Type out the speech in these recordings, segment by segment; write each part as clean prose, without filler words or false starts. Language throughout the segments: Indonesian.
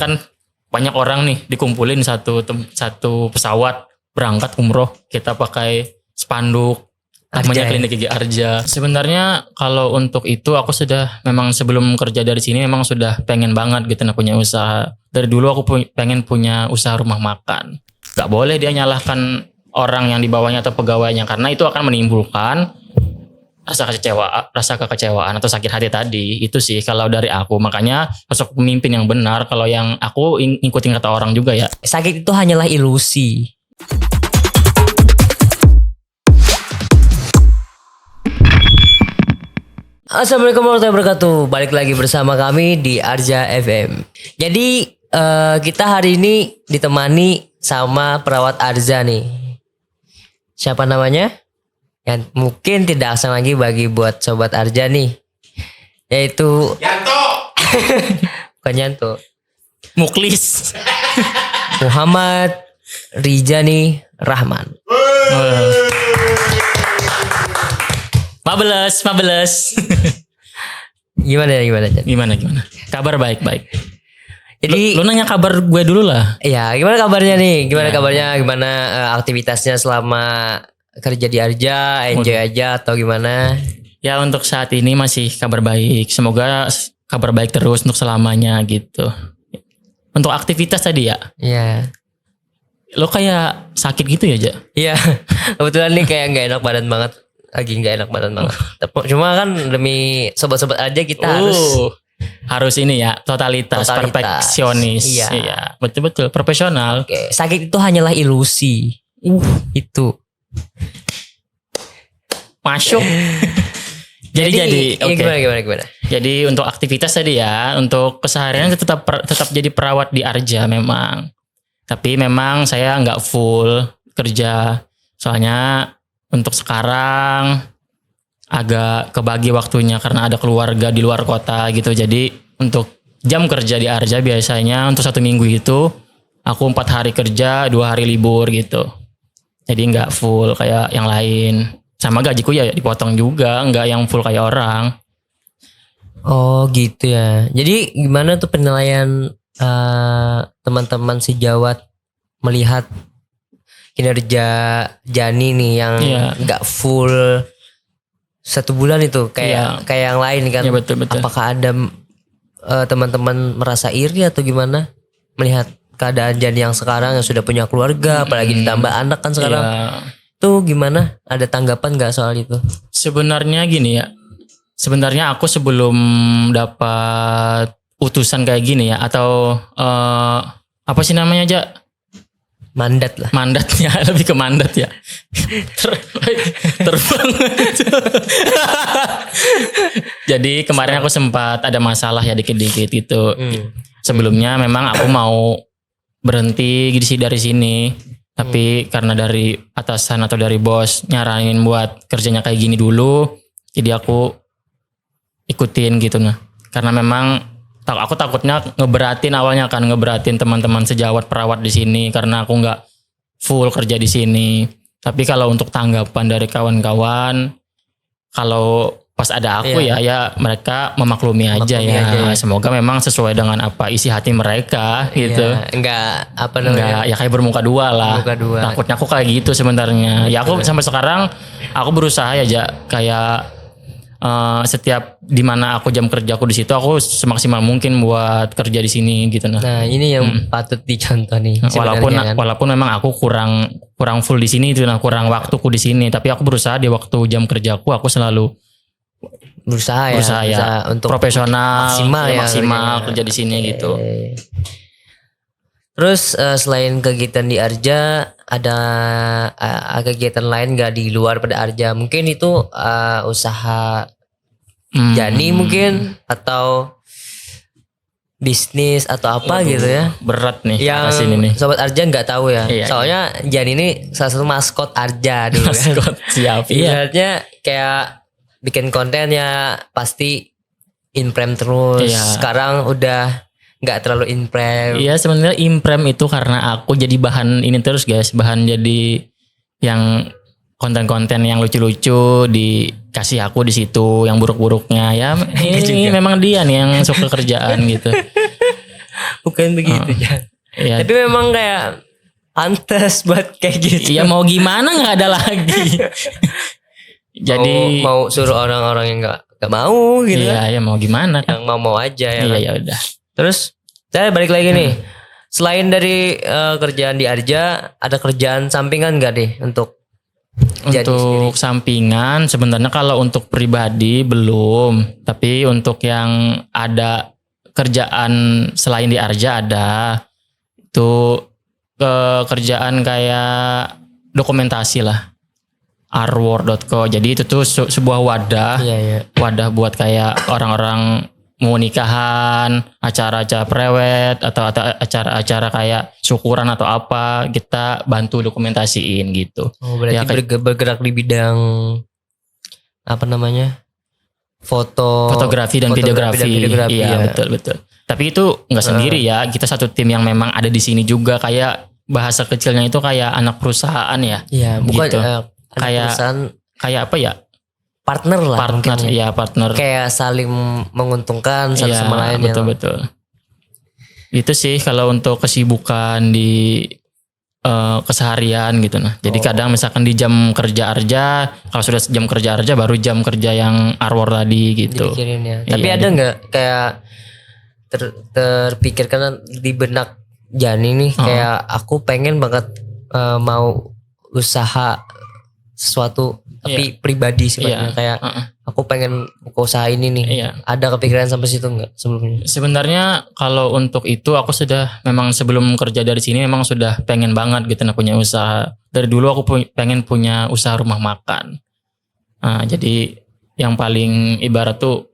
kan banyak orang nih dikumpulin satu pesawat berangkat umroh, kita pakai spanduk namanya Klinik Gigi Arja. Sebenarnya kalau untuk itu aku sudah memang sebelum kerja dari sini memang sudah pengen banget gitu punya usaha. Dari dulu aku pengen punya usaha rumah makan. Gak boleh dia nyalahkan orang yang di bawahnya atau pegawainya, karena itu akan menimbulkan rasa kekecewaan atau sakit hati tadi. Itu sih kalau dari aku. Makanya sosok pemimpin yang benar, kalau yang aku ngikutin kata orang juga ya, sakit itu hanyalah ilusi. Assalamualaikum warahmatullahi wabarakatuh. Balik lagi bersama kami di Arja FM. Jadi kita hari ini ditemani sama perawat Arja nih. Siapa namanya? Yang mungkin tidak asing lagi bagi buat sobat Arja nih, yaitu Yanto. Bukan Yanto, Muklis. Muhammad Rijani Rahman. Mabes. Gimana? Gimana? Kabar baik. Jadi lu nanya kabar gue dulu lah. ya, gimana kabarnya nih? Gimana Ya. kabarnya? Gimana aktivitasnya selama kerja di Arja? Enjoy aja atau gimana? Ya untuk saat ini masih kabar baik. Semoga kabar baik terus untuk selamanya gitu. Untuk aktivitas tadi ya, Iya. lo kayak sakit gitu ya, Ja? Iya. Kebetulan nih kayak nggak enak badan banget. Lagi nggak enak badan banget. Cuma kan demi sobat-sobat aja kita harus ini ya, totalitas. Perfeksionis. Iya. Betul profesional. Oke, sakit itu hanyalah ilusi. Itu. Masuk. jadi ya, oke. Gimana? Jadi untuk aktivitas tadi ya, untuk keseharian tetap jadi perawat di Arja memang. Tapi memang saya nggak full kerja. Soalnya untuk sekarang agak kebagi waktunya karena ada keluarga di luar kota gitu. Jadi untuk jam kerja di Arja biasanya untuk 1 minggu itu aku 4 hari kerja, 2 hari libur gitu. Jadi nggak full kayak yang lain. Sama gajiku ya dipotong juga, nggak yang full kayak orang. Oh gitu ya. Jadi gimana tuh penilaian teman-teman sejawat melihat kinerja Jani nih yang nggak full 1 bulan itu kayak yang lain kan? Iya, betul. Apakah ada teman-teman merasa iri atau gimana melihat keadaan Jani yang sekarang yang sudah punya keluarga, apalagi ditambah anak kan sekarang? Tuh gimana? Ada tanggapan nggak soal itu? Sebenarnya gini ya. Sebenarnya aku sebelum dapat utusan kayak gini ya, atau apa sih namanya, Ja? Mandat lah. Mandatnya lebih ke mandat ya. Terbang. Jadi kemarin aku sempat ada masalah ya dikit-dikit gitu. Sebelumnya memang aku mau berhenti dari sini. Tapi karena dari atasan atau dari bos nyaranin buat kerjanya kayak gini dulu, jadi aku ikutin gitu nah. Karena memang aku takutnya ngeberatin teman-teman sejawat perawat di sini karena aku nggak full kerja di sini. Tapi kalau untuk tanggapan dari kawan-kawan, kalau pas ada aku ya mereka memaklumi aja ya. Semoga memang sesuai dengan apa isi hati mereka gitu. Enggak ya kayak bermuka dua lah. Takutnya aku kayak gitu sebenarnya. Ya aku sampai sekarang aku berusaha ya kayak setiap dimana aku jam kerja aku di situ aku semaksimal mungkin buat kerja di sini gitu nah. Nah ini yang patut dicontoh nih. Walaupun memang aku kurang full di sini itu nah, kurang waktuku di sini. Tapi aku berusaha di waktu jam kerjaku aku selalu berusaha ya untuk profesional maksimal kerja di sini gitu. Terus selain kegiatan di Arja ada kegiatan lain nggak di luar pada Arja? Mungkin itu usaha Jani mungkin atau bisnis atau apa gitu ya? Berat nih yang sini nih. Sobat Arja nggak tahu ya. Soalnya Jani ini salah satu maskot Arja dulu. Maskot siap. Ibaratnya kayak bikin kontennya pasti imprem terus. Sekarang udah nggak terlalu imprem. Iya sebenarnya imprem itu karena aku jadi bahan ini terus guys, bahan jadi yang konten-konten yang lucu-lucu dikasih aku di situ, yang buruk-buruknya ya ini memang dia nih yang suka kerjaan gitu. Bukan begitu ya. Iya. Tapi memang kayak pantas buat kayak gitu. Iya mau gimana nggak ada lagi. Jadi mau suruh orang-orang yang nggak mau gitu kan. iya ya mau gimana kan. Yang mau aja ya. Iya kan? ya udah. Terus saya balik lagi nih. Selain dari kerjaan di Arja, ada kerjaan sampingan nggak nih untuk jadi sendiri? Untuk sampingan sebenarnya kalau untuk pribadi belum, tapi untuk yang ada kerjaan selain di Arja ada. Itu kerjaan kayak dokumentasi lah. artwork.co. Jadi itu tuh sebuah wadah. Iya, iya. Wadah buat kayak orang-orang mau nikahan, acara-acara prewed atau acara-acara kayak syukuran atau apa, kita bantu dokumentasiin gitu. Oh, berarti Ya, bergerak di bidang apa namanya? Fotografi dan videografi. Iya, ya. betul. Tapi itu nggak sendiri ya, kita satu tim yang memang ada di sini juga, kayak bahasa kecilnya itu kayak anak perusahaan ya. Iya, bukan gitu. kayak Kayak apa ya? partner lah. Partner, mungkin ya. ya partner. Kayak saling menguntungkan satu Iya, sama lain. betul. Itu sih kalau untuk kesibukan di keseharian gitu nah. Jadi kadang misalkan di jam kerja Arja, kalau sudah jam kerja Arja baru jam kerya yang Arwor tadi gitu. Dipikirin ya. Iya, Tapi ada nggak kayak terpikirkan di benak Jani nih kayak aku pengen banget mau usaha sesuatu tapi pribadi sebenarnya kayak aku pengen buka usaha ini nih. Iya. Ada kepikiran sampai situ nggak sebelumnya? Sebenarnya kalau untuk itu aku sudah memang sebelum kerja dari sini memang sudah pengen banget gitu nah punya usaha. Dari dulu aku pengen punya usaha rumah makan. Nah, jadi yang paling ibarat tuh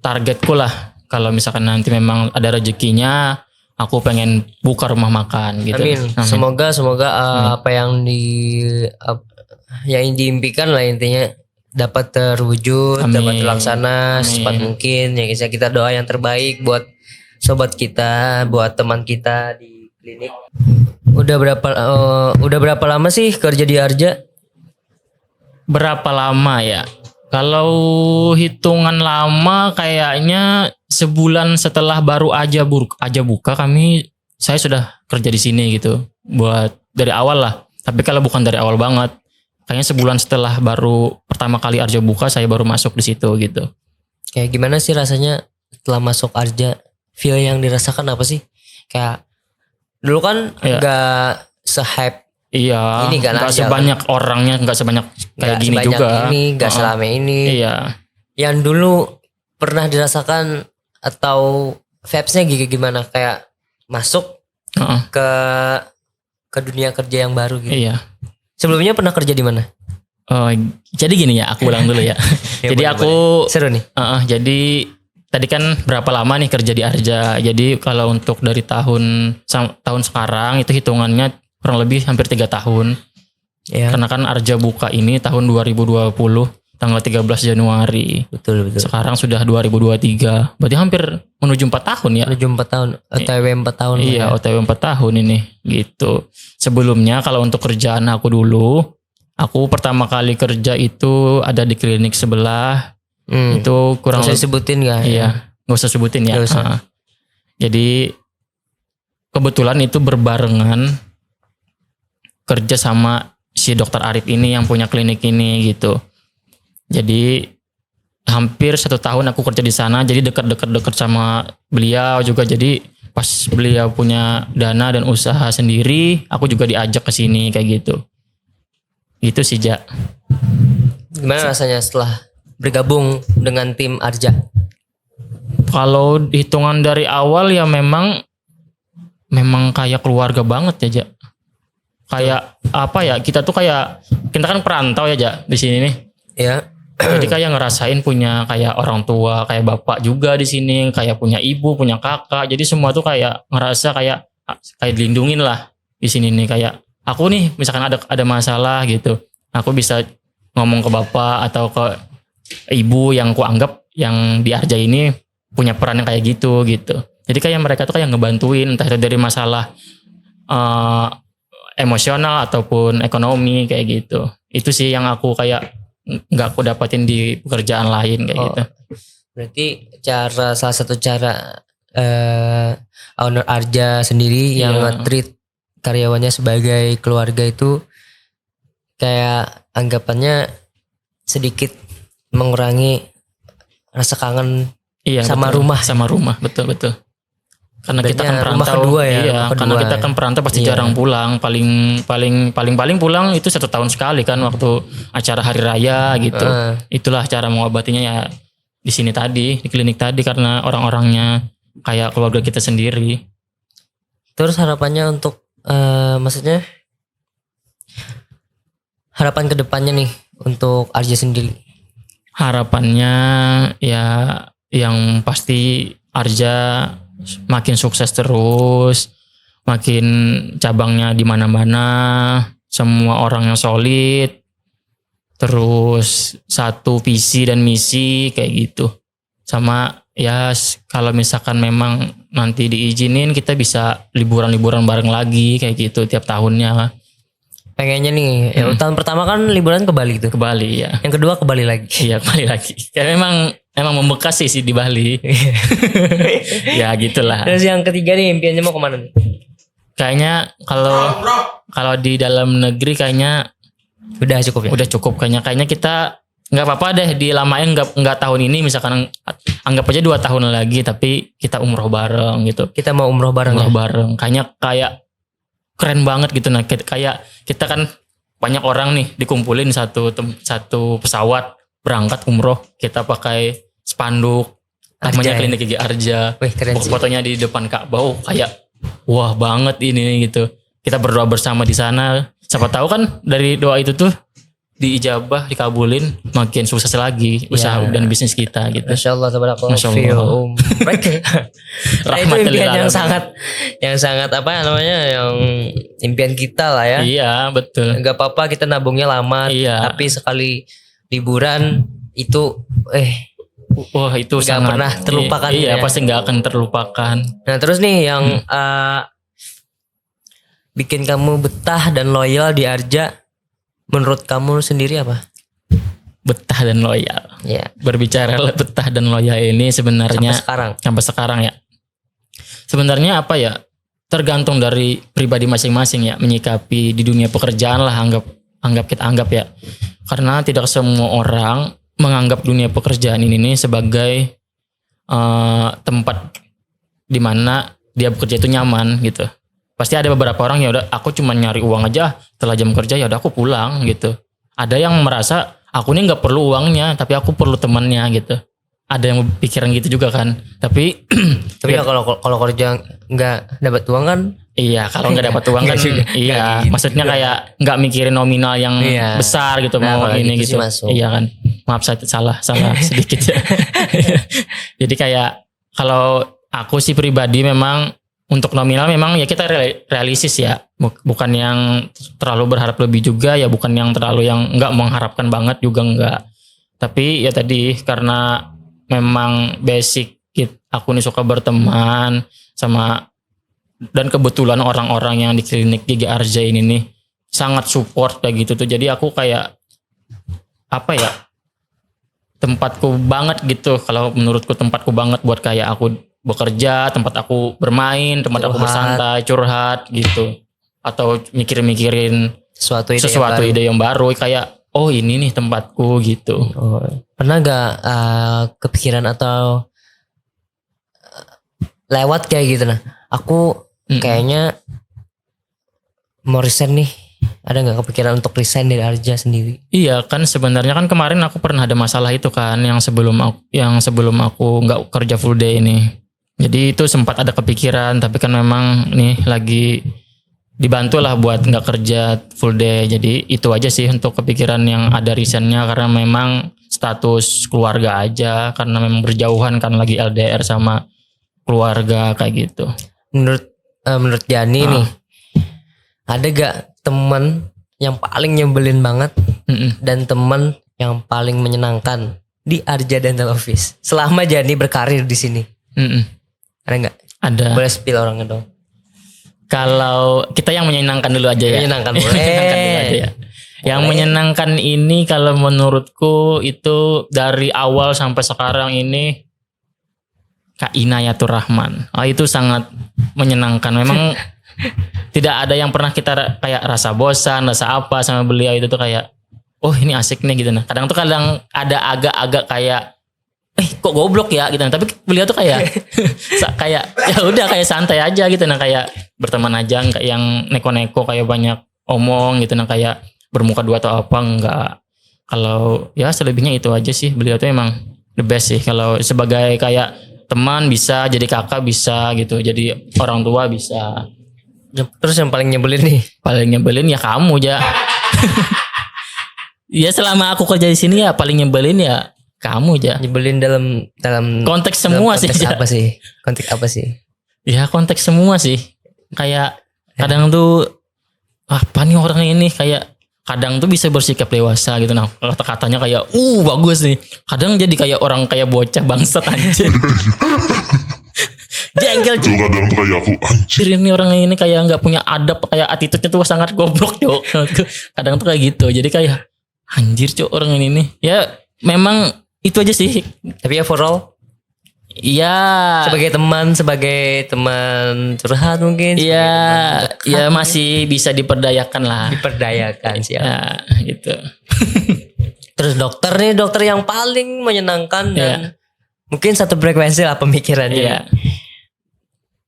targetku lah kalau misalkan nanti memang ada rezekinya aku pengen buka rumah makan gitu. Amin. Semoga apa yang yang diimpikan lah intinya dapat terwujud, dapat terlaksana secepat mungkin. Yang kita doa yang terbaik buat sobat kita, buat teman kita di klinik. Udah berapa lama sih kerja di Arja? Berapa lama ya? Kalau hitungan lama kayaknya sebulan setelah baru aja buka saya sudah kerja di sini gitu. Buat dari awal lah. Tapi kalau bukan dari awal banget, kayaknya sebulan setelah baru pertama kali Arja buka saya baru masuk di situ gitu. Kayak gimana sih rasanya setelah masuk Arja? Feel yang dirasakan apa sih? Kayak dulu kan nggak se-hype iya, ini kan nggak Arja, sebanyak orangnya, nggak sebanyak kayak gini juga. Nggak selama ini. Iya. Yang dulu pernah dirasakan atau vibes-nya gimana? Kayak masuk ke dunia kerja yang baru gitu. Iya. Sebelumnya pernah kerja di mana? Oh, jadi gini ya, aku ulang dulu ya. Jadi boleh, aku seru nih. Jadi tadi kan berapa lama nih kerja di Arja. Jadi kalau untuk dari tahun sekarang itu hitungannya kurang lebih hampir 3 tahun. Ya. Karena kan Arja buka ini tahun 2020 tanggal 13 Januari. Betul. Sekarang sudah 2023. Berarti hampir menuju 4 tahun ya. Menuju 4 tahun. OTW 4 tahun. Iya, OTW 4 tahun ini gitu. Sebelumnya kalau untuk kerjaan aku dulu, aku pertama kali kerja itu ada di klinik sebelah. Itu kurang lebih sebutin gak? Iya, nggak usah sebutin ya. Gak usah. Jadi kebetulan itu berbarengan kerja sama si dokter Arif ini yang punya klinik ini gitu. Jadi hampir 1 tahun aku kerja di sana, jadi dekat sama beliau juga. Jadi pas beliau punya dana dan usaha sendiri, aku juga diajak ke sini kayak gitu. Itu sih, Ja. Gimana rasanya setelah bergabung dengan tim Arja? Kalau hitungan dari awal ya memang kayak keluarga banget ya, Ja. Kayak apa ya? Kita kan perantau ya, Ja, di sini nih. Ya. Jadi kayak ngerasain punya kayak orang tua, kayak bapak juga di sini, kayak punya ibu, punya kakak. Jadi semua tuh kayak ngerasa kayak dilindungin lah di sini nih. Kayak aku nih misalkan ada masalah gitu, aku bisa ngomong ke bapak atau ke ibu yang ku anggap yang di Arja ini punya peran yang kayak gitu. Jadi kayak mereka tuh kayak ngebantuin entah itu dari masalah emosional ataupun ekonomi kayak gitu. Itu sih yang aku kayak nggak aku dapatin di pekerjaan lain kayak gitu. Berarti salah satu cara owner Arja sendiri yang Iya. nge-treat karyawannya sebagai keluarga itu kayak anggapannya sedikit mengurangi rasa kangen Iya, sama betul. rumah. Sama rumah, betul. Karena kita kan Ibaratnya rumah perantau, kedua ya, iya. rumah Karena kedua. kita kan perantau pasti Iya. jarang pulang. Paling pulang itu 1 tahun sekali kan waktu acara hari raya gitu. Itulah cara mengobatinya ya di sini tadi, di klinik tadi karena orang-orangnya kayak keluarga kita sendiri. Terus harapannya untuk maksudnya harapan kedepannya nih untuk Arja sendiri. Harapannya ya yang pasti Arja makin sukses terus, makin cabangnya di mana-mana, semua orang yang solid, terus satu visi dan misi kayak gitu. Sama ya kalau misalkan memang nanti diizinin kita bisa liburan-liburan bareng lagi kayak gitu tiap tahunnya. Pengennya nih, ya tahun pertama kan liburan ke Bali tuh. Ke Bali ya. Yang kedua ke Bali lagi. Iya, Bali lagi. Kayak memang membekas sih di Bali. Ya gitulah. Terus yang ketiga nih impiannya mau kemana nih? Kayaknya kalau di dalam negeri kayaknya Udah cukup ya? udah cukup kayaknya kita nggak apa-apa deh dilamain nggak tahun ini misalkan anggap aja 2 tahun lagi tapi kita umroh bareng gitu. Kita mau umroh bareng Umroh ya? bareng. Kayaknya kayak keren banget gitu nah kayak kita kan banyak orang nih dikumpulin satu pesawat berangkat umroh kita pakai spanduk namanya Arja ya? klinik gigi Arja. Wih keren sih. Fotonya di depan Ka'bah kayak wah banget ini gitu. Kita berdoa bersama di sana. Siapa tahu kan dari doa itu tuh diijabah, dikabulin, makin sukses lagi usaha Ya. dan bisnis kita gitu. Masya Allah, tabarakallah. Masya Allah. Nah, itu Rahmatan lil impian alamin. yang sangat apa namanya, yang impian kita lah ya. Iya, betul. Gak apa-apa kita nabungnya lama, Iya. tapi sekali liburan itu Wah, itu Nggak sangat pernah terlupakan Iya, ya. pasti nggak akan terlupakan. Nah terus nih yang bikin kamu betah dan loyal di Arja, menurut kamu sendiri apa? Betah dan loyal. Ya, Berbicara betah dan loyal ini sebenarnya sampai sekarang. sampai sekarang ya. Sebenarnya apa ya? Tergantung dari pribadi masing-masing ya menyikapi di dunia pekerjaan lah kita anggap ya. Karena tidak semua orang menganggap dunia pekerjaan ini nih sebagai tempat di mana dia bekerja itu nyaman gitu. Pasti ada beberapa orang ya udah aku cuma nyari uang aja, setelah jam kerja ya udah aku pulang gitu. Ada yang merasa aku ini nggak perlu uangnya tapi aku perlu temannya gitu. Ada yang pikiran gitu juga kan. Tapi Tapi ya kalau kerja nggak dapat uang kan? iya kalau nggak dapat uang kan Nggak juga. iya Nggak gitu maksudnya juga. kayak nggak mikirin nominal yang Iya. besar gitu Nah, mau kalau ini gitu sih gitu. masuk. Iya kan. Maaf saya salah sedikit ya. Jadi kayak kalau aku sih pribadi memang untuk nominal memang ya kita realistis ya. Bukan yang terlalu berharap lebih juga ya bukan yang terlalu yang nggak mengharapkan banget juga nggak. Tapi ya tadi karena memang basic aku nih suka berteman sama dan kebetulan orang-orang yang di klinik gigi Arja ini nih sangat support kayak gitu tuh. Jadi aku kayak apa ya? Tempatku banget gitu. Kalau menurutku tempatku banget buat kayak aku bekerja, tempat aku bermain, tempat aku Curhat. bersantai, curhat gitu. Atau mikirin sesuatu ide yang baru kayak oh ini nih tempatku gitu. Oh, pernah gak kepikiran atau lewat kayak gitu nah? Aku kayaknya mau resign nih. Ada nggak kepikiran untuk resign dari Arja sendiri? Iya kan sebenarnya kan kemarin aku pernah ada masalah itu kan yang sebelum aku nggak kerja full day ini. Jadi itu sempat ada kepikiran tapi kan memang nih lagi dibantu lah buat nggak kerja full day. Jadi itu aja sih untuk kepikiran yang ada resignnya karena memang status keluarga aja karena memang berjauhan kan lagi LDR sama keluarga kayak gitu. Menurut Jani nih, ada gak teman yang paling nyebelin banget dan teman yang paling menyenangkan di Arja Dental Office selama Jani berkarir di sini? Ada nggak? Ada. Boleh spill orangnya dong. Kalau kita yang menyenangkan dulu aja ya. Menyenangkan boleh. Menyenangkan dulu aja ya. Yang menyenangkan ini kalau menurutku itu dari awal sampai sekarang ini Kak Inayatur Rahman. Itu sangat menyenangkan. Memang tidak ada yang pernah kita kayak rasa bosan, rasa apa sama beliau itu tuh kayak, oh ini asik nih gitu. Nah, kadang ada agak-agak kayak, kok goblok ya gitu. Nah, tapi beliau tuh kayak, kayak ya udah kayak santai aja gitu. Nah, kayak berteman aja, nggak yang neko-neko kayak banyak omong gitu. Nah, kayak bermuka dua atau apa enggak. Kalau ya selebihnya itu aja sih. Beliau tuh emang the best sih. Kalau sebagai kayak teman bisa, jadi kakak bisa gitu, jadi orang tua bisa. Terus yang paling nyebelin nih? Paling nyebelin ya kamu ya. Ya selama aku kerja di sini ya paling nyebelin ya kamu ya. Nyebelin dalam konteks semua dalam konteks sih. apa sih? Konteks apa sih? Ya konteks semua sih. Kayak kadang tuh apa nih orang ini, kayak kadang tuh bisa bersikap dewasa gitu. Nah kalau katanya kayak bagus nih, kadang jadi kayak orang kayak bocah bangsat anjir. Jengkel Itu kadang tuh kayak aku anjir. ini orang ini kayak nggak punya adab, kayak attitude-nya tuh sangat goblok Cok. Kadang tuh kayak gitu. Jadi kayak anjir Cok orang ini nih. Ya memang itu aja sih. Tapi overall Iya. sebagai teman curhat mungkin. Iya, sebagai teman ya dekat, masih bisa diperdayakan lah. diperdayakan sih. Ya, gitu. Terus dokter yang paling menyenangkan dan Iya. mungkin satu frekuensi lah pemikirannya. Iya.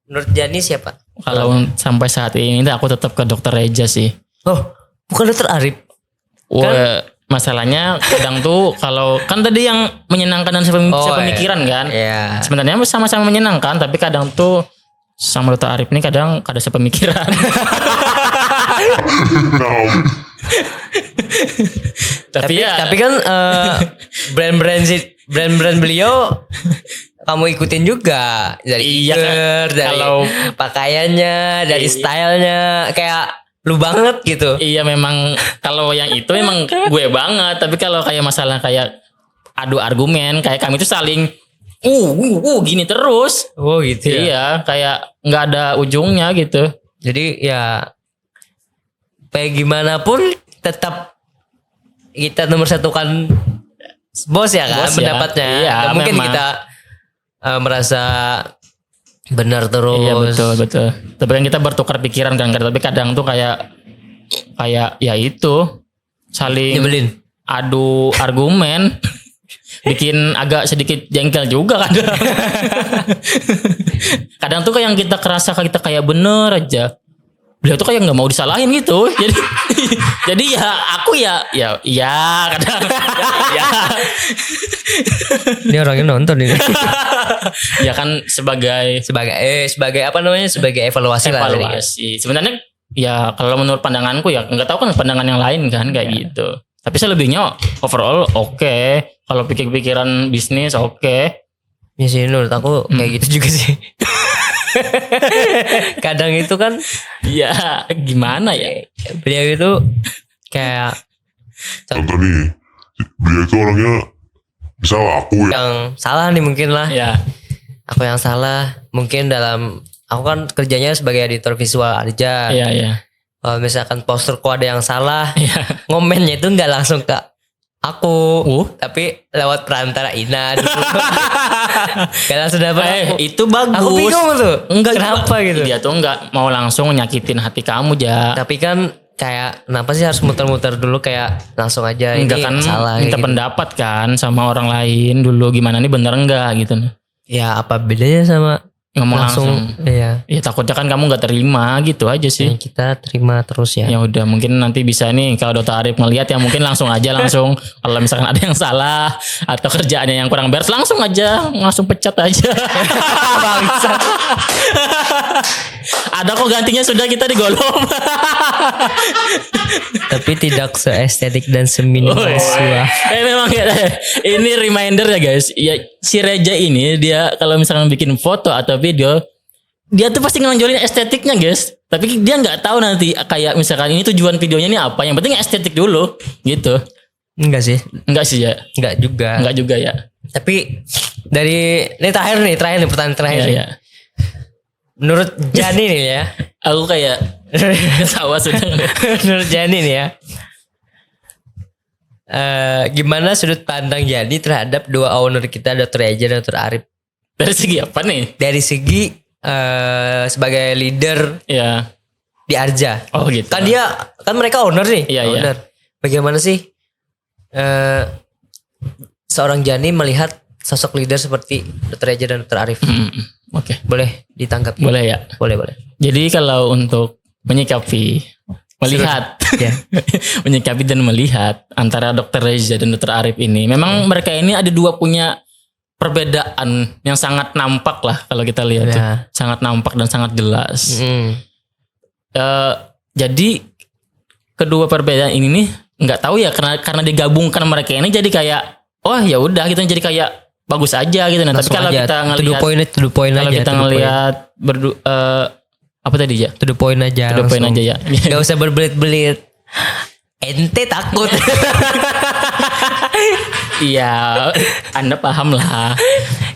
Menurut Jani siapa? Kalau sampai saat ini aku tetap ke dokter Reja sih. Oh, bukan dokter Arif. Wah, masalahnya kadang tuh kalau kan tadi yang menyenangkan dan sepemikiran kan. Iya. Sebenarnya sama-sama menyenangkan, tapi kadang tuh sama dokter Arif ini kadang kada sepemikiran. Nah, tapi ya Tapi kan brand-brand beliau kamu ikutin juga dari Iya, gear, dari kalau- pakaiannya, dari Iya. stylenya kayak lu banget gitu. iya memang kalau yang itu memang gue banget, tapi kalau kayak masalah kayak adu argumen kayak kami tuh saling gini terus. Oh gitu ya. Iya, kayak nggak ada ujungnya gitu. Jadi ya kayak gimana pun tetap kita nomor satukan bos ya kan Bos ya. pendapatnya. Iya, Nggak mungkin memang. kita merasa benar terus. Iya betul. Tapi kan kita bertukar pikiran kan, tapi kadang tuh kayak ya itu saling Nyebelin. adu argumen. Bikin agak sedikit jengkel juga kadang. Kadang tuh kayak yang kita kerasa kita kayak bener aja, beliau tuh kayak nggak mau disalahin gitu. Jadi ya aku ya kadang ya Ini orangnya nonton ini. ya kan sebagai sebagai apa namanya? Sebagai evaluasi lah. evaluasi. Sebenarnya ya kalau menurut pandanganku ya nggak tahu kan pandangan yang lain kan kayak gitu. Tapi selebihnya overall oke. Kalau pikir-pikiran bisnis oke. Ya sih menurut aku kayak gitu juga sih. Kadang itu kan Ya gimana ya? beliau itu kayak contoh nih, beliau itu orangnya, misal aku ya, yang salah nih mungkin lah. Ya Aku yang salah mungkin aku kan kerjanya sebagai editor visual aja. iya. Kalau misalkan posterku ada yang salah, Iya. ngomennya itu nggak langsung ke aku, tapi lewat perantara Ina dulu. Gak langsung dapet aku. Itu bagus. Aku bingung tuh. Enggak Kenapa gitu? Dia tuh enggak mau langsung nyakitin hati kamu ja. Tapi kan kayak kenapa sih harus muter-muter dulu, kayak langsung aja Enggak ini kan salah minta kayak gitu. pendapat kan sama orang lain dulu gimana nih bener enggak gitu. Ya apa bedanya sama Ngomong langsung. Iya. Ya takutnya kan kamu nggak terima gitu aja sih. Yang kita terima terus ya. Ya udah mungkin nanti bisa nih kalau Dokter Arif ngelihat ya mungkin langsung kalau misalkan ada yang salah atau kerjaannya yang kurang beres langsung pecat aja. Bangsat. Ada kok gantinya sudah kita digolong. Tapi tidak seestetik dan seminimalis gua. Memang ya, ini reminder ya guys. Ya si Reja ini dia kalau misalkan bikin foto atau video, dia tuh pasti ngelonjolin estetiknya guys. Tapi dia nggak tahu nanti kayak misalkan ini tujuan videonya ini apa. Yang penting estetik dulu gitu. Enggak sih. Enggak sih ya. Enggak juga. Enggak juga ya. Tapi dari ini terakhir nih pertanyaan terakhir Iya, nih. iya. Menurut Jani nih ya. Aku kayak ketawa sudah. Menurut Jani nih ya. Gimana sudut pandang Jani terhadap dua owner kita, Dr. Reja dan Dr. Arif? Dari segi apa nih? Dari segi sebagai leader Ya. di Arja. Oh gitu. Kan mereka owner nih. Iya, iya. Owner. Bagaimana sih seorang Jani melihat sosok leader seperti Dr. Reja dan Dr. Arif? Oke. Boleh ditangkap? Boleh ya. Boleh. Jadi kalau untuk menyikapi, melihat, Ya. menyikapi dan melihat antara Dr. Reza dan Dr. Arif ini, memang mereka ini ada dua punya perbedaan yang sangat nampak lah kalau kita lihat tuh. Ya. Sangat nampak dan sangat jelas. Hmm. Jadi kedua perbedaan ini nih nggak tahu ya karena digabungkan mereka ini jadi kayak oh ya udah gitu jadi kayak bagus aja gitu. Nah, tapi kalau kita ngelihat to the point kalau aja. kita ngelihat apa tadi ya? To the point aja. To the point aja ya. Gak usah berbelit-belit. Ente takut. Iya, Anda paham lah.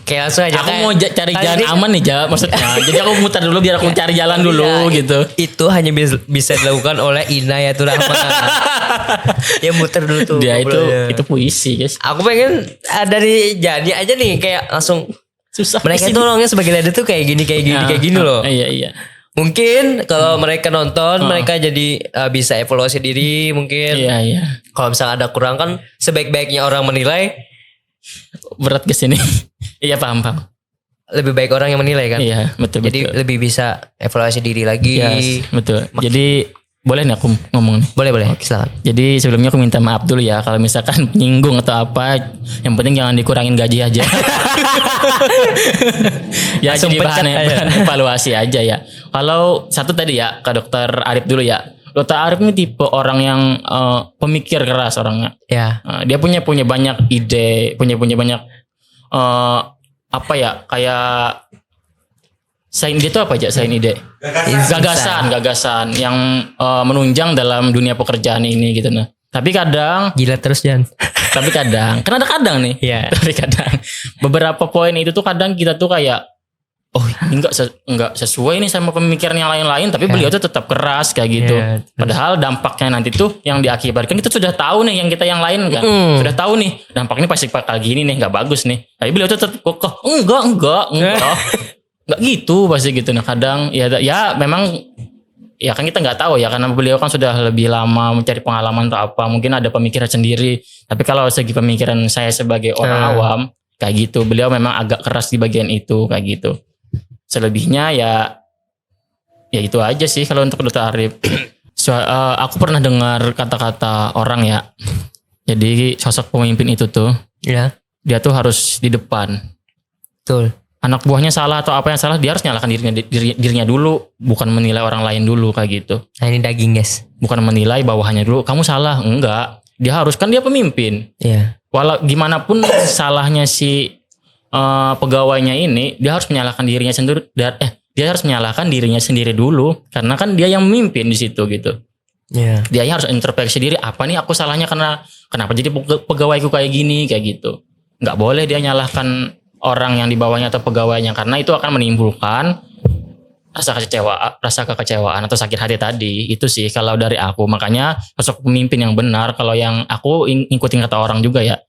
Kayak langsung aja. Aku mau cari jalan aman nih, Ja, maksudnya. Jadi aku muter dulu biar aku cari jalan dulu Iya, gitu. Itu hanya bisa dilakukan oleh Inayatul Rahman. Dia muter dulu tuh. Dia ngobrolnya. itu puisi, guys. Aku pengen dari Jani aja nih kayak langsung Susah. mereka puisi. tuh orangnya sebagai leader tuh kayak gini loh. Iya. Mungkin kalau mereka nonton mereka jadi bisa evaluasi diri mungkin. Iya. Kalau misalnya ada kurang kan sebaik-baiknya orang menilai, Berat ke sini. Iya, paham. lebih baik orang yang menilai kan. Iya, betul. Jadi lebih bisa evaluasi diri lagi. Yes, betul. Jadi boleh nih aku ngomong nih. Boleh silakan. Jadi sebelumnya aku minta maaf dulu ya kalau misalkan penyinggung atau apa. Yang penting jangan dikurangin gaji aja. Ya Langsung jadi pecat aja. bahan evaluasi aja ya. Kalau satu tadi ya ke Dokter Arif dulu ya. Dokter Arif ini tipe orang yang pemikir keras orangnya. Ya. Dia punya banyak ide, punya banyak apa ya kayak dia tuh apa aja ide gagasan yang menunjang dalam dunia pekerjaan ini gitu nah. Tapi kadang Gila terus Jan. kan ada kadang nih. Iya. Tapi kadang beberapa poin itu tuh kadang kita tuh kayak oh ini enggak sesuai nih sama pemikiran yang lain-lain tapi beliau tuh tetap keras kayak gitu. Iya, Padahal dampaknya nanti tuh yang diakibatkan kita sudah tahu nih yang kita yang lain kan. Sudah tahu nih dampaknya pasti bakal gini nih enggak bagus nih. Tapi beliau tuh tetap kokoh. Enggak. Enggak gitu pasti gitu. Nah kadang ya memang ya kan kita nggak tahu ya karena beliau kan sudah lebih lama mencari pengalaman atau apa mungkin ada pemikiran sendiri. Tapi kalau segi pemikiran saya sebagai orang awam kayak gitu beliau memang agak keras di bagian itu kayak gitu. Selebihnya ya itu aja sih kalau untuk Dr. Arif. Aku pernah dengar kata-kata orang ya. Jadi sosok pemimpin itu tuh Ya. dia tuh harus di depan. Betul. Anak buahnya salah atau apa yang salah dia harus nyalakan dirinya dulu bukan menilai orang lain dulu kayak gitu. Nah ini daging guys. Bukan menilai bawahannya dulu kamu salah enggak dia harus kan dia pemimpin Iya. walau gimana pun salahnya si pegawainya ini dia harus menyalahkan dirinya sendiri dia harus menyalahkan dirinya sendiri dulu karena kan dia yang memimpin di situ gitu. Iya. Dia harus introspeksi diri apa nih aku salahnya kenapa jadi pegawaiku kayak gini kayak gitu. Nggak boleh dia nyalahkan orang yang di bawahnya atau pegawainya karena itu akan menimbulkan rasa kekecewaan atau sakit hati tadi. Itu sih kalau dari aku. Makanya sosok pemimpin yang benar kalau yang aku ngikutin kata orang juga ya.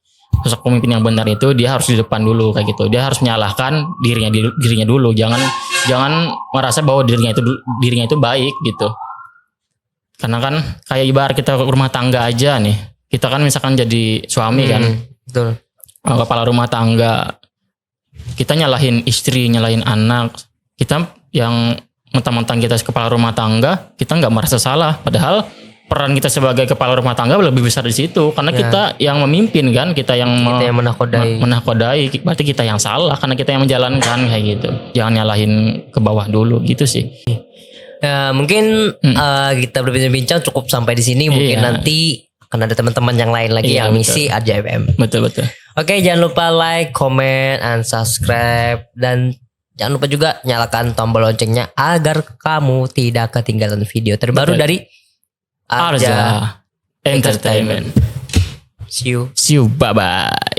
Sosok pemimpin yang benar itu dia harus di depan dulu kayak gitu. Dia harus menyalahkan dirinya dulu. Jangan merasa bahwa dirinya itu baik gitu. Karena kan kayak ibarat kita rumah tangga aja nih. Kita kan misalkan jadi suami kan. Betul. Kepala rumah tangga. Kita nyalahin istri, nyalahin anak. Kita yang mentang-mentang kita kepala rumah tangga, kita nggak merasa salah. Padahal peran kita sebagai kepala rumah tangga lebih besar di situ. Karena kita yang memimpin kan, kita yang menakodai. Berarti kita yang salah karena kita yang menjalankan kayak gitu. Jangan nyalahin ke bawah dulu gitu sih. Mungkin kita berbincang-bincang cukup sampai di sini. Mungkin nanti akan ada teman-teman yang lain lagi yang ngisi Arja FM. Betul. Oke, jangan lupa like, comment, and subscribe. Dan jangan lupa juga nyalakan tombol loncengnya agar kamu tidak ketinggalan video terbaru dari Arja Entertainment. See you. Bye bye.